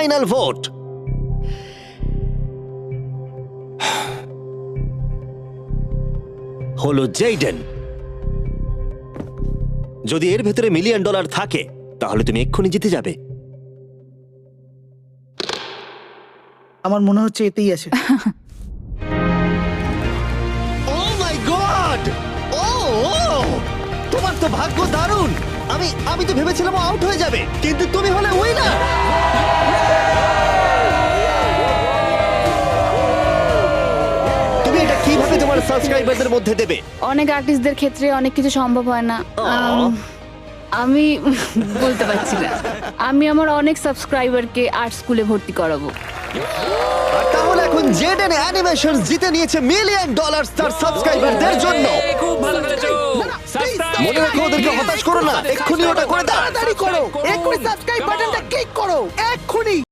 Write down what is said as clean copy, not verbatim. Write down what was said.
Final vote. হলো Jayden. যদি এর ভেতরে $1 মিলিয়ন থাকে তাহলে তুমি এক্ষুনি জিতে যাবে। আমার মনে হচ্ছে এতেই আছে। ও মাই গড! ও তোমার তো ভাগ্য দারুণ। আমি তো ভেবেছিলাম আউট হয়ে যাবে, কিন্তু তুমি হলে উইনার। তুমি এটা কিভাবে তোমার সাবস্ক্রাইবারদের মধ্যে দেবে? অনেক আর্টিস্টদের ক্ষেত্রে অনেক কিছু সম্ভব হয় না। আমি বলতে পারছি না। আমি আমার অনেক সাবস্ক্রাইবারকে আর্ট স্কুলে ভর্তি করাবো। আর তাহলে এখন জেডেন অ্যানিমেশন জিতে নিয়েছে $1 মিলিয়ন তার সাবস্ক্রাইবারদের জন্য। খুব ভালো করেছো। সাবস্ক্রাইব মনে রাখো, ওদেরকে হতাশ করো না, এক্ষুনি ওটা করে দাও। তাড়াতাড়ি করো, এক্ষুনি সাবস্ক্রাইব বাটনটা ক্লিক করো, এক্ষুনি।